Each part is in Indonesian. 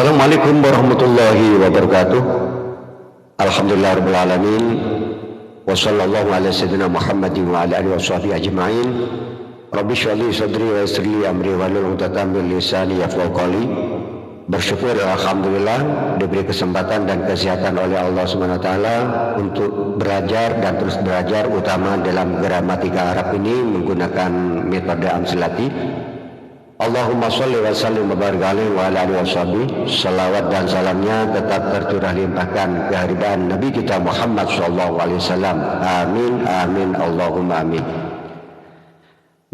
Assalamualaikum warahmatullahi wabarakatuh. Alhamdulillahirabbil alamin. Wa sallallahu ala sayyidina Muhammadin wa ala alihi washabihi ajma'in. Rabbi shrah li sadri wa yassir li amri wahlul 'uqdatam min lisani yafqahu qawli. Bersyukur alhamdulillah diberi kesempatan dan kesehatan oleh Allah Subhanahu wa taala untuk belajar dan terus belajar, utama dalam gramatika Arab ini menggunakan metode amsilati. Allahumma sholli wa sallim wa barik alaihi wa ala alihi washabihi. Salawat dan salamnya tetap tercurah limpahkan kehadiran Nabi kita Muhammad sallallahu alaihi wasallam. Amin amin Allahumma amin.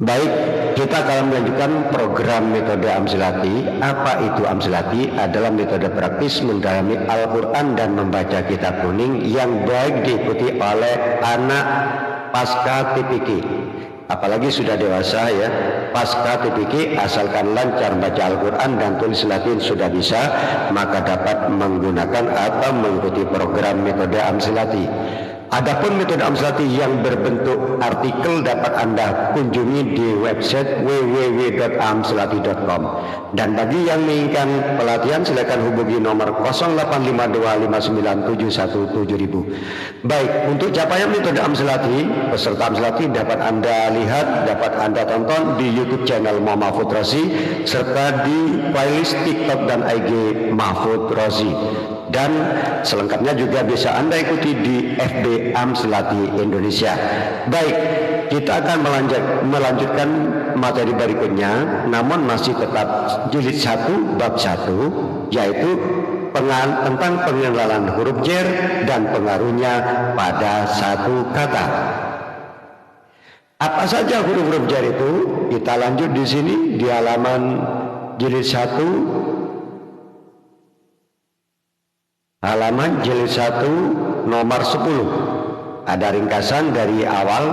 Baik, kita akan melanjutkan program metode amsilati. Apa itu amsilati? Adalah metode praktis mendalami Al-Quran dan membaca kitab kuning yang baik diikuti oleh anak pasca TPQ. Apalagi sudah dewasa ya, pasca TPQ asalkan lancar baca Al-Quran dan tulis Latin sudah bisa, maka dapat menggunakan atau mengikuti program metode amsilati. Adapun metode amsilati yang berbentuk artikel dapat Anda kunjungi di website www.amsilati.com. Dan bagi yang menginginkan pelatihan silakan hubungi nomor 085259717000. Baik, untuk capaian metode amsilati, peserta amsilati dapat Anda lihat, dapat Anda tonton di YouTube channel Mahfud Rozi serta di playlist TikTok dan IG Mahfud Rozi. Dan selengkapnya juga bisa Anda ikuti di FB Amsilati Indonesia. Baik, kita akan melanjutkan materi berikutnya, namun masih tetap jilid 1 bab 1, yaitu tentang pengenalan huruf jar dan pengaruhnya pada satu kata. Apa saja huruf-huruf jar itu? Kita lanjut di sini di halaman jilid 1. Halaman jilid 1 nomor 10. Ada ringkasan dari awal.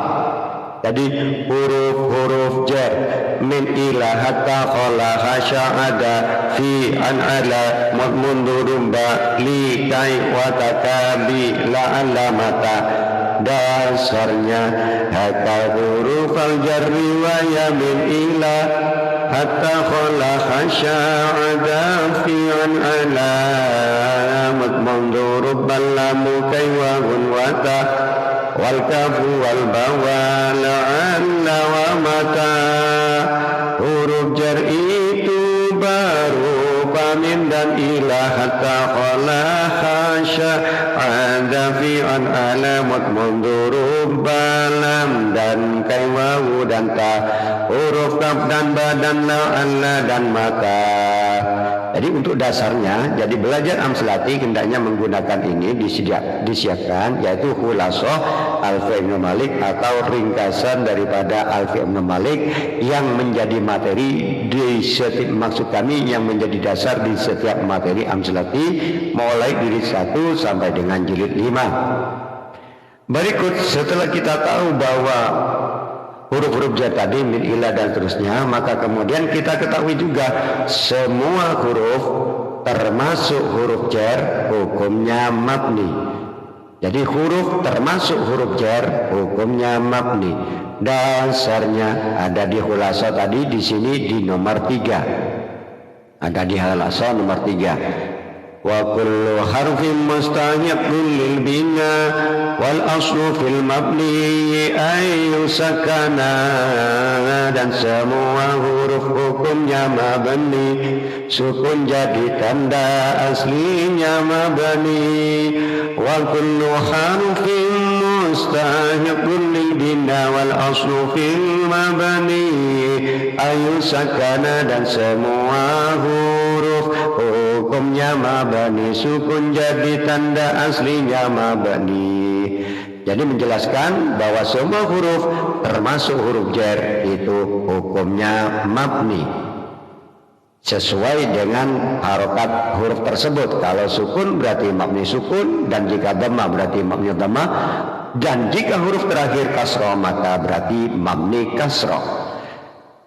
Jadi huruf-huruf jar min ila hatta qala hasya'ada fi an ala mundurun ba li kai wa takabi la alamata. Dasarnya hatta huruf al-jarri wa ya min ila hatta qala hasya'ada fi an ala mundurun balamu kai wa gunwata wal kafu wal bawal anna wa mata. Huruf jar itu baru pamin dan ilah hatta qala hasya ada fi an alamat mundurub balam dan kai wawu dan ta. Huruf kaf dan badan la anna dan mata. Jadi untuk dasarnya, jadi belajar amsilati hendaknya menggunakan ini disiapkan, yaitu khulasoh Alfiah Ibnu Malik atau ringkasan daripada Alfiah Ibnu Malik yang menjadi materi di setiap, maksud kami yang menjadi dasar di setiap materi amsilati mulai jilid 1 sampai dengan jilid 5. Berikut setelah kita tahu bahwa huruf-huruf jar tadi min ila dan seterusnya, maka kemudian kita ketahui juga semua huruf termasuk huruf jar hukumnya mabni. Jadi huruf termasuk huruf jar hukumnya mabni. Dasarnya ada di khulasa tadi, di sini di nomor 3. Ada di khulasa nomor 3. Wa kullu harfin mustahiqun lil bina wal aslu fil mabni ayu sakana. Dan semua huruf hukumnya mabni, sukun jadi tanda aslinya mabni. Wa kullu harfin mustahiqun lil bina wal aslu fil mabni ayu sakana. Dan semua huruf hukumnya mabani, sukun jadi tanda aslinya mabani. Jadi menjelaskan bahwa semua huruf termasuk huruf jar itu hukumnya mabni sesuai dengan harokat huruf tersebut. Kalau sukun berarti mabni sukun, dan jika dhamma berarti mabni dhamma, dan jika huruf terakhir kasroh maka berarti mabni kasroh.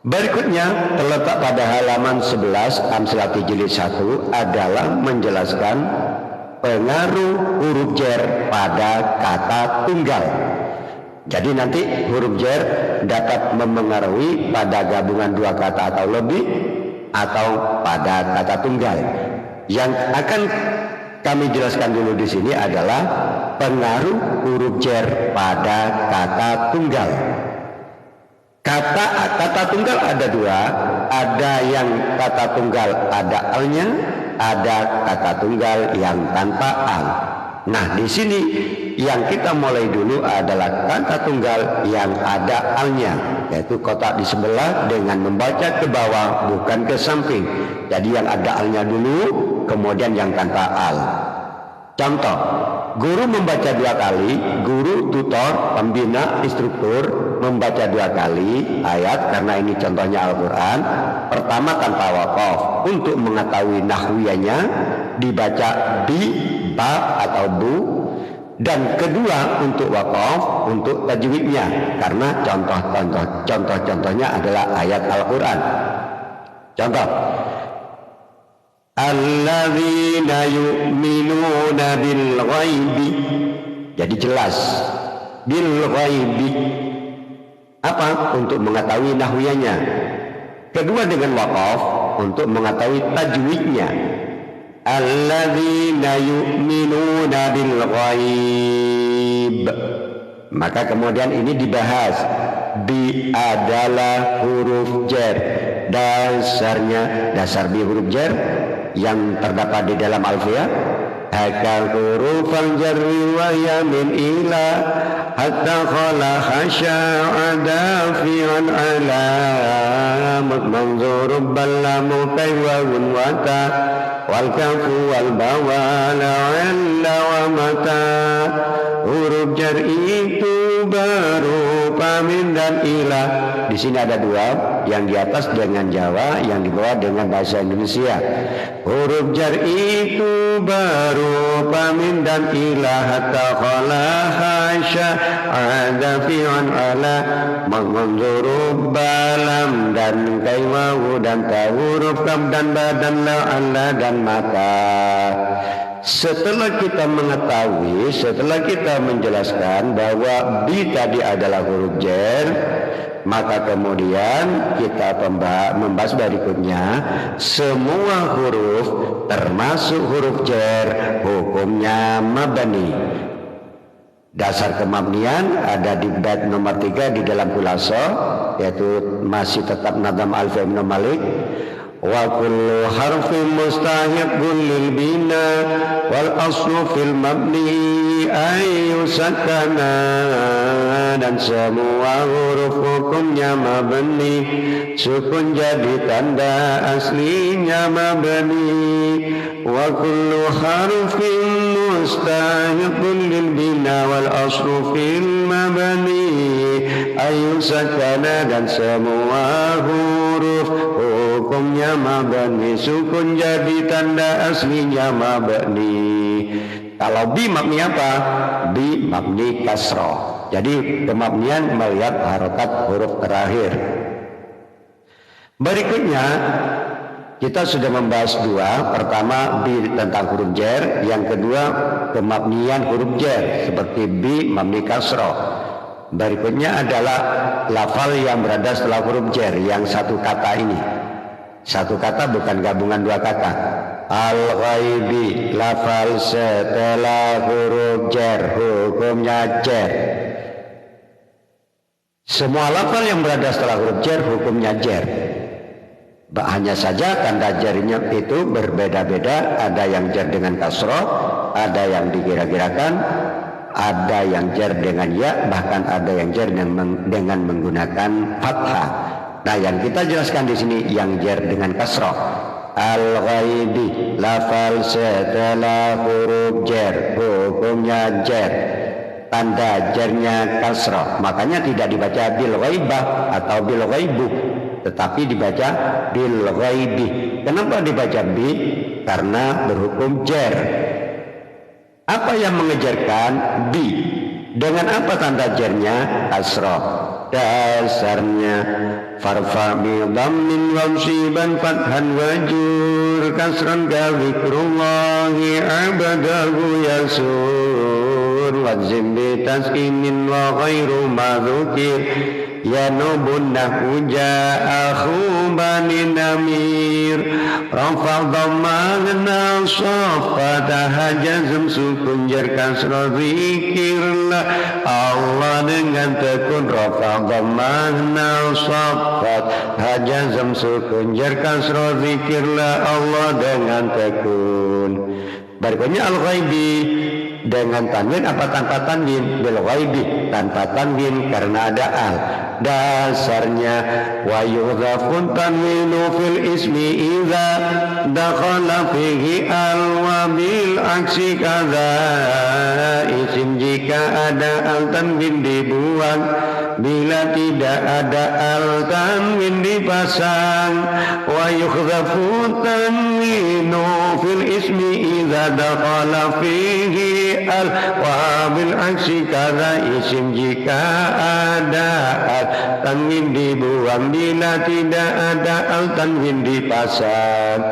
Berikutnya terletak pada halaman 11 amsilati jilid 1 adalah menjelaskan pengaruh huruf jar pada kata tunggal. Jadi nanti huruf jar dapat memengaruhi pada gabungan dua kata atau lebih, atau pada kata tunggal. Yang akan kami jelaskan dulu di sini adalah pengaruh huruf jer pada kata tunggal. Kata tunggal ada dua, ada yang kata tunggal ada alnya, ada kata tunggal yang tanpa al. Nah, di sini yang kita mulai dulu adalah kata tunggal yang ada alnya, yaitu kotak di sebelah dengan membaca ke bawah bukan ke samping. Jadi yang ada alnya dulu, kemudian yang tanpa al. Contoh, guru membaca 2 kali, guru, tutor, pembina, instruktur membaca 2 kali ayat karena ini contohnya Al-Quran. Pertama tanpa waqaf, untuk mengetahui nahwiyahnya dibaca bi, ba atau bu, dan kedua untuk waqaf, untuk tajwidnya karena contohnya adalah ayat Al-Quran. Contoh, alladzina yu'minuna bil ghaibi. Jadi jelas bil ghaibi apa? Untuk mengetahui nahwiyahnya. Kedua dengan waqaf untuk mengetahui tajwidnya. Alladzina yu'minuna bil ghaib. Maka kemudian ini dibahas. Bi adalah huruf jar. Dasar bi huruf jar yang terdapat di dalam alfiah. Hakal hurufal jarri wa yamin ila hatta khala khasha'ada fi'an alamat manzurub ballamu kaywawun wata wal kafu wal bawala illa wa mata. Huruf jar itu baru pamin dan ilah. Di sini ada dua, yang di atas dengan Jawa, yang di bawah dengan bahasa Indonesia. Huruf jar itu baru pamin dan ilah hatta khala hasya ada fi'an ala mengunzurub balam dan kaiwawu dan tawuruf kab dan badan la'alla dan mata. Setelah kita mengetahui, setelah kita menjelaskan bahwa bi tadi adalah huruf jar, maka kemudian kita membahas berikutnya semua huruf termasuk huruf jar hukumnya mabni. Dasar kemabnian ada di bait nomor 3 di dalam Khulasath, yaitu masih tetap nadam Alfiya Ibnu Malik. Wa kullu harfin mustahiqun lil bina wal aslu fil mabni ayu sakana. Dan semua huruf hukumnya mabni, sukun jadi tanda aslinya mabni. Wa kullu harfin mustahiqun lil bina wal aslu fil mabni ayu sakana. Dan semua huruf hukumnya mabni, sukun jadi tanda aslinya mabni. Kalau bi mabni apa? Bi mabni kasroh. Jadi pemabnian melihat harokat huruf terakhir. Berikutnya kita sudah membahas dua. Pertama bi tentang huruf jar, yang kedua pemabnian huruf jar seperti bi mabni kasroh. Berikutnya adalah lafal yang berada setelah huruf jar, yang satu kata ini. Satu kata bukan gabungan dua kata. Al-ghaibi, lafal setelah huruf jar, hukumnya jar. Semua lafal yang berada setelah huruf jar hukumnya jar. Hanya saja tanda jarnya itu berbeda-beda. Ada yang jar dengan kasroh, ada yang dikira-kirakan, ada yang jar dengan ya, bahkan ada yang jar dengan menggunakan fathah. Nah, yang kita jelaskan di sini yang jar dengan kasroh. Al-ghaibi, lafal setelah huruf jar, hukumnya jar. Tanda jarnya kasroh, makanya tidak dibaca bil ghaibah atau bil ghaibuh, tetapi dibaca bil ghaibi. Kenapa dibaca bi? Karena berhukum jar. Apa yang mengejarkan? Bi. Dengan apa tanda jarnya? Kasroh. Dasarnya farfa bi dhammin wamsiban fathan wajur kasran ka zikrullahi abadahu yasur wajim bi taskinin wa ghairu ma dzukir ya nubunna kuja akhu bani namir rafa dhammana safata hajazm sukun jar kasra zikirlah Allah dengan tekun rafa dhammana safat hajazm sukun jar kasra zikirlah Allah dengan tekun. Berikutnya al-ghaibi dengan tanwin apa tanpa tanwin? Bil ghaibi tanpa tanwin karena ada al. Dasarnya wa yudhafun tanwinu fil ismi idza dakhala fihi al wa bil aksi kadza. Isim jika ada al tanwin dibuang, bila tidak ada al tanwin dipasang. Wa yudhafun tanwinu fil ismi idza dakhala fihi al wa bil aksi kadza. Isim jika ada al tanwin dibuang, bila tidak ada al tanwin dipasang.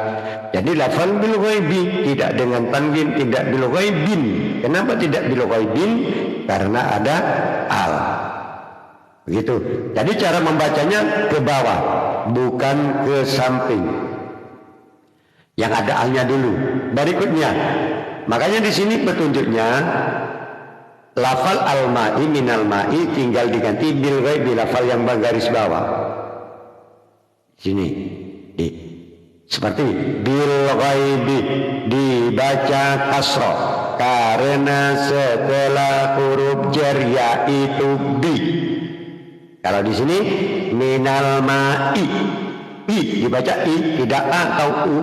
Jadi lafal bil ghaibi tidak dengan tanwin, tidak bil ghaibin. Kenapa tidak bil ghaibin? Karena ada al. Begitu. Jadi cara membacanya ke bawah, bukan ke samping. Yang ada alnya dulu. Berikutnya, makanya di sini petunjuknya lafal al-ma'i minal ma'i tinggal diganti bil ghaibi, lafal yang bergaris bawah. Sini. Seperti bil ghaibi dibaca kasra karena setelah huruf jar yaitu bi. Kalau di sini minal ma'i, i dibaca i, tidak a atau u,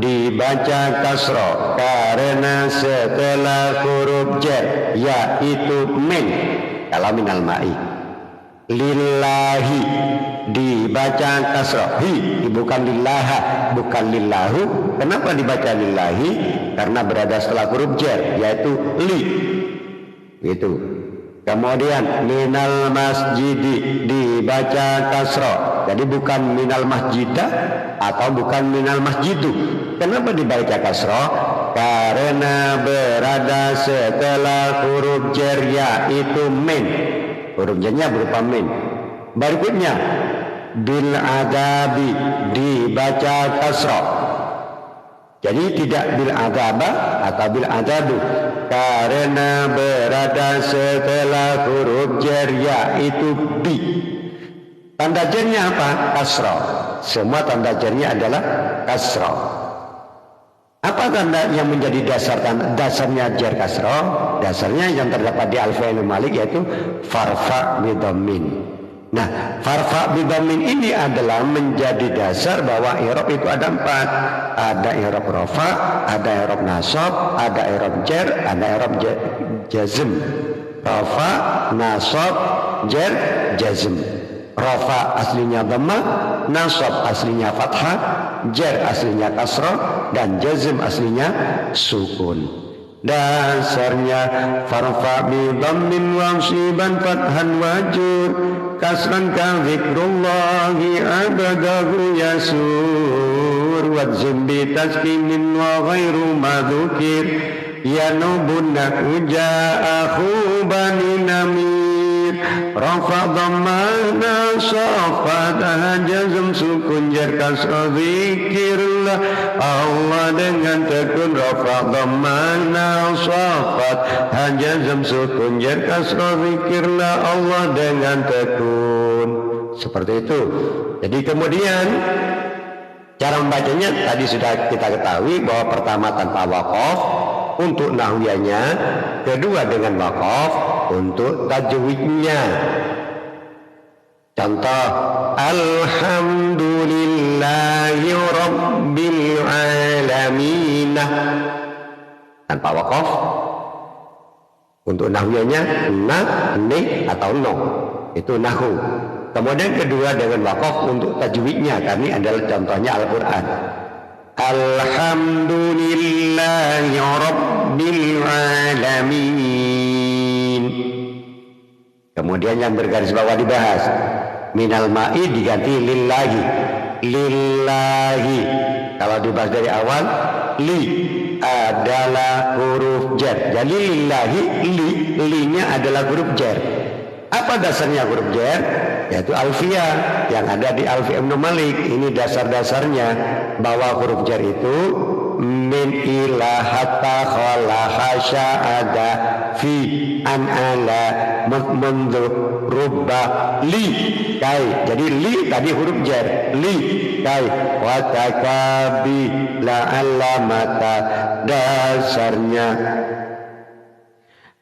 dibaca kasra karena setelah huruf jar yaitu min. Kalau minal ma'i, lillahi dibaca kasra hi, bukan lillaha, bukan lillahu. Kenapa dibaca lillahi? Karena berada setelah huruf jar yaitu li. Itu. Kemudian minal masjidi dibaca kasra, jadi bukan minal masjidah atau bukan minal masjidu. Kenapa dibaca kasra? Karena berada setelah huruf jar yaitu min. Huruf jarnya berupa min. Berikutnya bil adabi dibaca kasra, jadi tidak bil adaba atau bil adadu, karena berada setelah huruf jar yaitu bi. Tanda jarnya apa? Kasra. Semua tanda jarnya adalah kasra. Apa tanda yang menjadi dasarnya jar kasra? Dasarnya yang terdapat di al-fi'il malik yaitu farfa bidhammin. Nah, farfa bidhammin ini adalah menjadi dasar bahwa i'rab itu ada 4. Ada i'rab rafa, ada i'rab nasab, ada i'rab jar, ada i'rab jazm. Rafa, nasab, jar, jazm. Rafa aslinya dhamma, nasab aslinya fathah, jar aslinya kasrah, dan jazm aslinya sukun. Dasarnya farfa bi dhammin wasiban fathan wajur kasran ka zikrullahi abadahu yasur wadzim bi taskinin wa ghairu madhukir yanubunna uja akhu bani namir rafa dhammana safat jazm sukun jar kasra zikirlah Allah dengan tekun rafa dhammana safat jazm sukun jar kasra zikirlah Allah dengan tekun. Seperti itu. Jadi kemudian cara membacanya tadi sudah kita ketahui bahwa pertama tanpa waqaf untuk nahwiyahnya, kedua dengan waqaf untuk tajwidnya. Contoh alhamdulillahi rabbil alamin tanpa waqaf. Untuk nahwiyahnya na, ni atau no, itu nahu. Kemudian kedua dengan waqaf untuk tajwidnya, kami adalah contohnya Al-Quran. Alhamdulillahi rabbil alamin. Kemudian yang bergaris bawah dibahas. Minal ma'i diganti lillahi. Lillahi. Kalau dibahas dari awal, li adalah huruf jar. Jadi lillahi, li-nya adalah huruf jar. Apa dasarnya huruf jar? Yaitu alfiyah yang ada di Alfiyah Ibnu Malik. Ini dasar-dasarnya bahwa huruf jar itu min ila hatta khala hasya'ada fi an ala mundu rubba li kai. Jadi li tadi huruf jar, li kai wa takabi la alamata dasarnya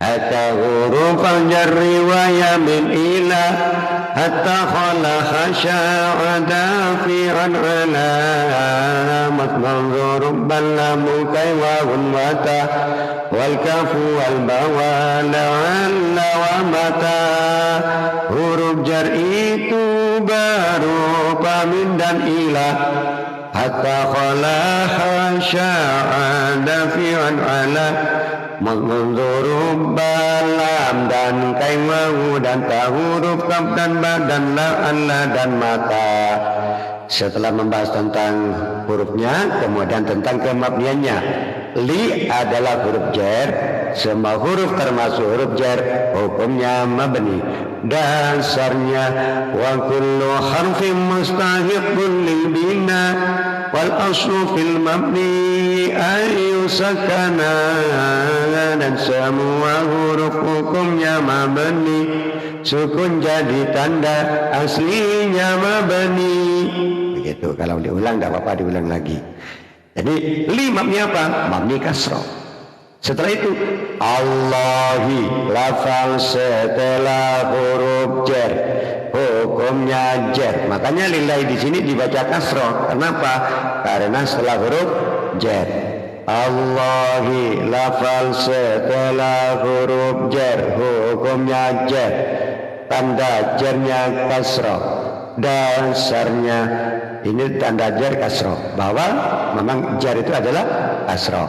hatta huruf al-jarri wa ya min ila hatta khala hasya'ada fi an alamat manzur ballamu kai wa wata wal kafu wal bawa la'alla wa mata. Huruf jar itu berupa min dan ila hatta khala hasya'ada fi an alamat mengundur balam dan kain wawu dan ta huruf kaf dan ba dan la anna dan mata. Setelah membahas tentang hurufnya, kemudian tentang kemabniannya. Li adalah huruf jar, semua huruf termasuk huruf jar hukumnya mabni. Dasarnya wa kullu harfin mustahiqun lil bina wal aslu fil mabni ayu sakana, dan semua huruf hukumnya mabni, sukun jadi tanda aslinya mabni. Begitu, kalau diulang tidak apa-apa, diulang lagi. Jadi li mabni apa? Mabni kasroh. Setelah itu Allahi lafal setelah huruf jar hukumnya jar. Makanya lillahi di sini dibaca kasroh. Kenapa? Karena setelah huruf jar. Allahi lafal setelah huruf jar hukumnya jar, tanda jarnya kasroh. Dasarnya ini tanda jar kasroh, bahwa memang jar itu adalah kasroh.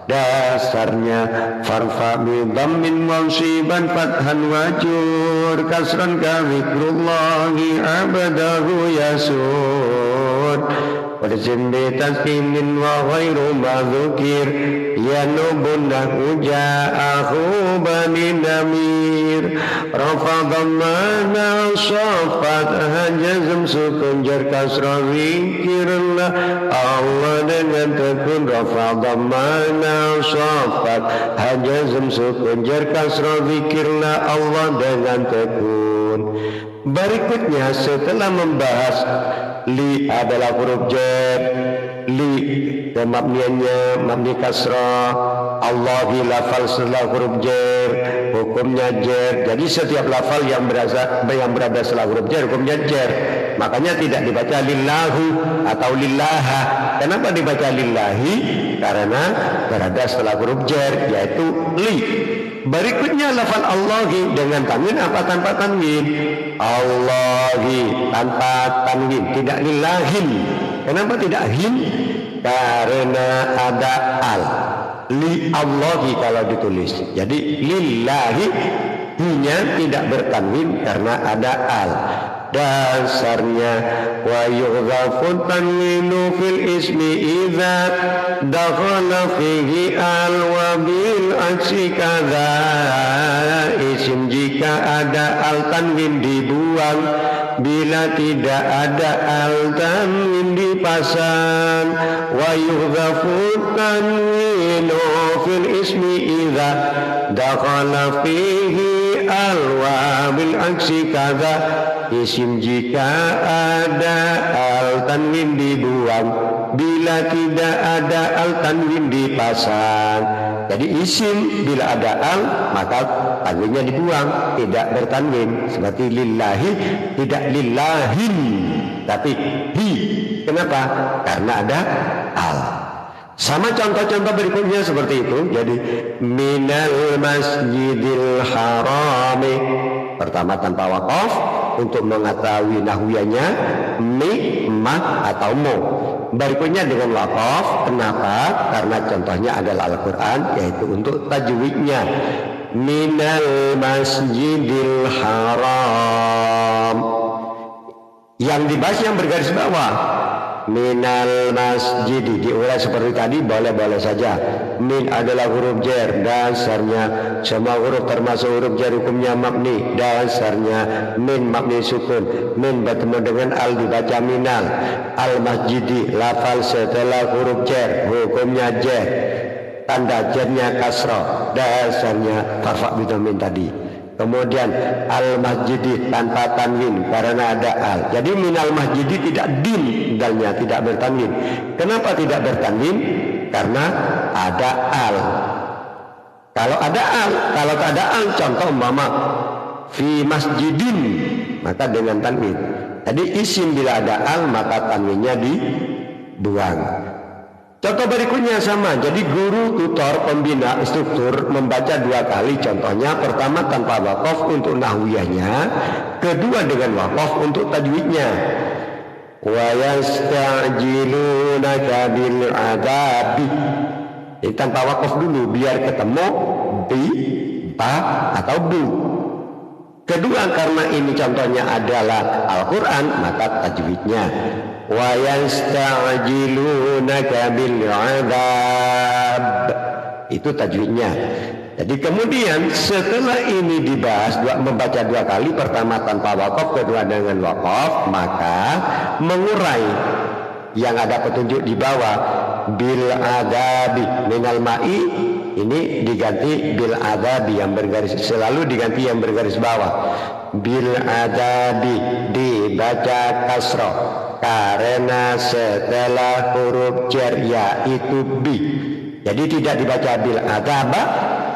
Dasarnya farfa bi dhammin wansiban fathan wajur kasran ka zikrullahi abadahu yasud wajim bi tasqinin wa ghairu madzukir yanubun lahu ja'ahu bani damir rafadhan mana sofat hajazm sukun jar kasra zikirullah Allah dengan tekun rafadhan mana sofat hajazm sukun jar kasra zikirullah Allah dengan tekun. Berikutnya setelah membahas li adalah huruf jar, li kemabniannya mabni kasrah, Allahi lafal setelah huruf jar hukumnya jar. Jadi setiap lafal yang berada setelah huruf jar hukumnya jar. Makanya tidak dibaca lillahu atau lillaha. Kenapa dibaca lillahi? Karena berada setelah huruf jar, yaitu li. Berikutnya lafal Allahi dengan tanwin apa tanpa tanwin? Allahi tanpa tanwin, tidak lillahin. Kenapa tidak hin? Karena ada al. Li Allahi kalau ditulis. Jadi lillahi hinya tidak bertanwin karena ada al. Dasarnya wa yughafun tanwinu fil ismi idza dakhala fihi al wa bil aksi kadza. Isim jika ada al tanwin dibuang, bila tidak ada al tanwin dipasang. Wa yughafun tanwinu fil ismi idza dakhala fihi al wa bil aksi kadza. Isim jika ada al tanwin dibuang, bila tidak ada al tanwin dipasang. Jadi isim bila ada al maka tanwinnya dibuang, tidak bertanwin. Seperti lillahi tidak lillahin tapi hi. Kenapa? Karena ada al. Sama contoh-contoh berikutnya seperti itu. Jadi minal masjidil harami, pertama tanpa waqaf untuk mengetahui nahwiyahnya mi, ma atau mo. Berikutnya dengan waqaf. Kenapa? Karena contohnya adalah Al-Quran, yaitu untuk tajwidnya. Minal masjidil haram. Yang dibahas yang bergaris bawah. minal masjidi, diurai seperti tadi boleh-boleh saja. Min adalah huruf jar, dasarnya semua huruf termasuk huruf jar hukumnya mabni, dasarnya min mabni sukun. Min bertemu dengan al dibaca minal. Al masjidi lafal setelah huruf jar hukumnya jar, tanda jarnya kasrah, dasarnya farfa bidhamin tadi. Kemudian al masjidi tanpa tanwin karena ada al. Jadi minal masjidi tidak din, dalnya tidak bertanwin. Kenapa tidak bertanwin? Karena ada al. Kalau ada al, kalau tak ada al, contoh umpama fi masjidin, maka dengan tanwin. Jadi isim bila ada al maka tanwinnya dibuang. Contoh berikutnya sama, jadi guru, tutor, pembina, instruktur membaca 2 kali. Contohnya pertama tanpa waqaf untuk nahwiyahnya, kedua dengan waqaf untuk tajwidnya. Wa yasta'jilunaka bil adabi. Jadi tanpa waqaf dulu biar ketemu bi, ba atau bu. Kedua karena ini contohnya adalah Al-Quran maka tajwidnya. Wa yasta'jilunaka bil 'adzab, itu tajwidnya. Jadi kemudian setelah ini dibahas membaca 2 kali, pertama tanpa waqaf, kedua dengan waqaf, maka mengurai yang ada petunjuk di bawah bil 'adzabi minal ma'i, ini diganti bil 'adzabi yang bergaris, selalu diganti yang bergaris bawah. Bil 'adzabi dibaca kasrah karena setelah huruf jar yaitu bi. Jadi tidak dibaca bil adzaba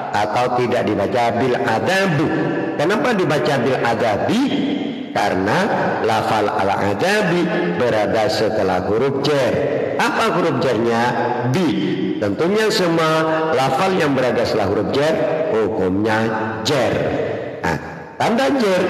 atau tidak dibaca bil adzabu. Kenapa dibaca bil adzabi? Karena lafal al adzabi berada setelah huruf jar. Apa huruf jarnya? Bi. Tentunya semua lafal yang berada setelah huruf jar hukumnya jar. Nah, tanda jar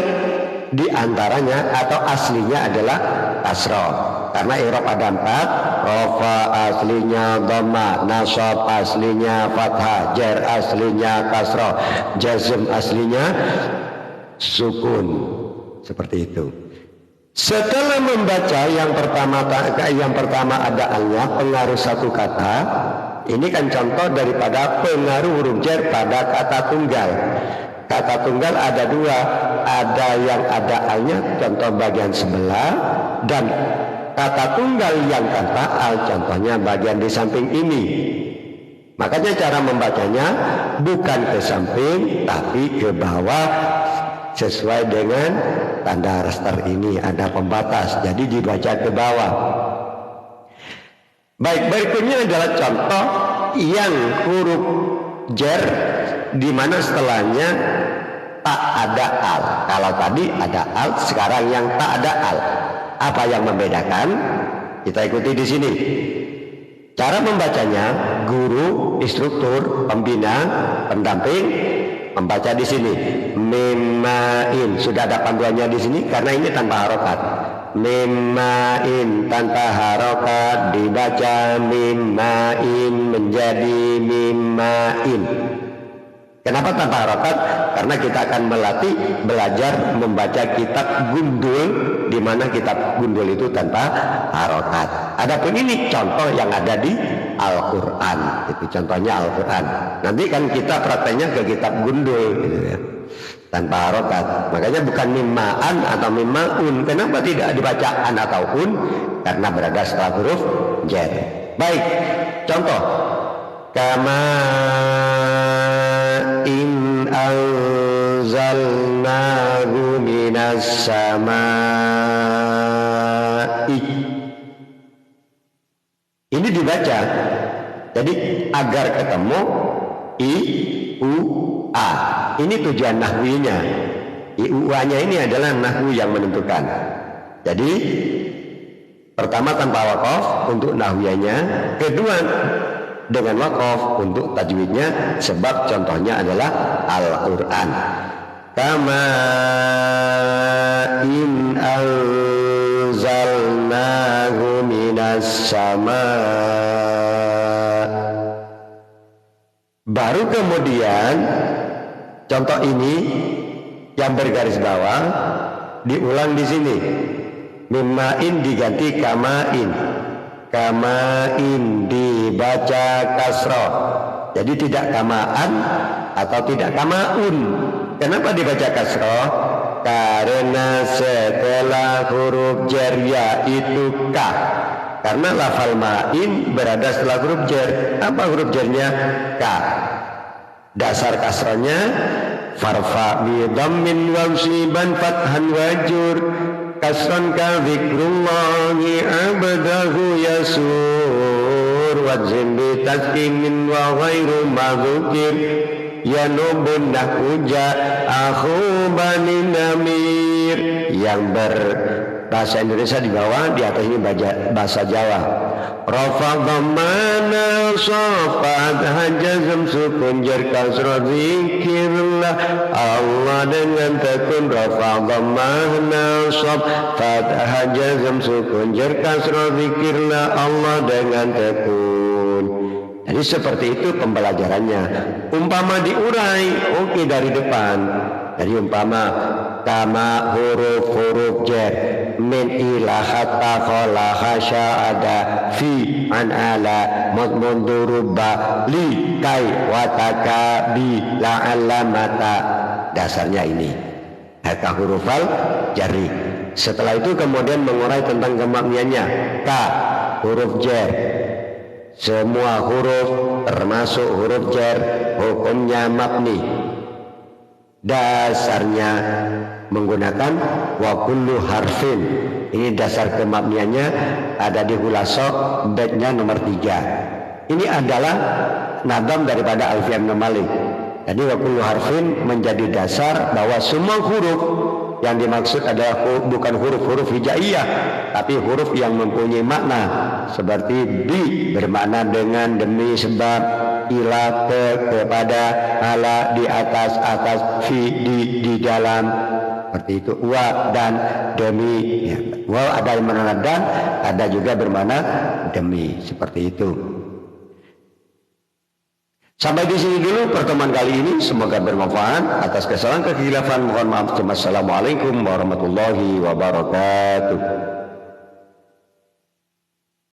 di antaranya atau aslinya adalah kasroh, karena i'rab ada 4, rafa aslinya dhamma, nasab aslinya fathah, jar aslinya kasroh, jazm aslinya sukun, seperti itu. Setelah membaca yang pertama ada alnya, pengaruh satu kata. Ini kan contoh daripada pengaruh huruf jar pada kata tunggal. Kata tunggal ada 2, ada yang ada alnya, contoh bagian sebelah, dan kata tunggal yang tanpa al, contohnya bagian di samping ini. Makanya cara membacanya bukan ke samping tapi ke bawah, sesuai dengan tanda raster ini ada pembatas, jadi dibaca ke bawah. Baik, berikutnya adalah contoh yang huruf jar di mana setelahnya tak ada al. Kalau tadi ada al, sekarang yang tak ada al. Apa yang membedakan? Kita ikuti di sini. Cara membacanya, guru, instruktur, pembina, pendamping membaca di sini. Mimain, sudah ada panduannya di sini karena ini tanpa harokat. Mimain tanpa harokat dibaca mimain menjadi mimain. Kenapa tanpa harokat? Karena kita akan melatih belajar membaca kitab gundul, di mana kitab gundul itu tanpa harokat. Adapun ini contoh yang ada di Al-Quran, itu contohnya Al-Quran. Nanti kan kita prakteknya ke kitab gundul, gitu ya, tanpa harokat. Makanya bukan mimaan atau mimaun. Kenapa tidak dibaca an atau un? Karena berada setelah huruf jar. Baik, contoh. Kama in anzalnahu minas samai. Ini dibaca. Jadi agar ketemu i, u, a. Ini tujuan nahwinya. I, u, a nya ini adalah nahwu yang menentukan. Jadi pertama tanpa waqaf untuk nahwiyahnya, kedua dengan waqaf untuk tajwidnya, sebab contohnya adalah Al-Quran. Kama in anzalnahu minas sama. Baru kemudian contoh ini yang bergaris bawah diulang di sini. Mimain diganti kamain. Kamain dibaca kasroh. Jadi tidak kamaan atau tidak kamaun. Kenapa dibaca kasroh? Karena setelah huruf jar ya itu ka. Karena lafal ma'in berada setelah huruf jar. Apa huruf jarnya? Ka. Dasar kasrohnya farfa bi dhammin wa usiban fathan wajur kasran ka zikrullahi abdahu yasur wajim bi taskinin wa ghairu mazukir yanubun nahuja akhu bani namir. Yang berbahasa Indonesia di bawah, di atas ini bahasa Jawa. Rafa dhammana sofat hajazam sukun jar kasra zikirlah Allah dengan tekun. Rafa dhammana sofat hajazam sukun jar kasra zikirlah Allah dengan tekun. Jadi seperti itu pembelajarannya. Umpama diurai, oke, dari depan. Jadi umpama kama huruf jar min ila hatta khala hasya ada fi an ala mudmuruba li kai wataka bi la alamata. Dasarnya ini hatta hurufal jari. Setelah itu kemudian mengurai tentang kemakniannya. Ka huruf jar, semua huruf termasuk huruf jar hukumnya mabni. Dasarnya menggunakan wa kullu harfin. Ini dasar kemabniannya ada di Hulasok baitnya nomor 3. Ini adalah nadam daripada Alfiyah Ibnu Malik. Jadi wa kullu harfin menjadi dasar bahwa semua huruf yang dimaksud adalah bukan huruf-huruf hijaiyah, tapi huruf yang mempunyai makna. Seperti bi bermakna dengan, demi, sebab, ila kepada, ala di atas, fi di dalam. Seperti itu. Wa dan demi. Ya. Wa ada yang bermakna dan, ada juga bermakna demi. Seperti itu. Sampai di sini dulu pertemuan kali ini. Semoga bermanfaat. Atas kesalahan kekhilafan mohon maaf. Assalamualaikum warahmatullahi wabarakatuh.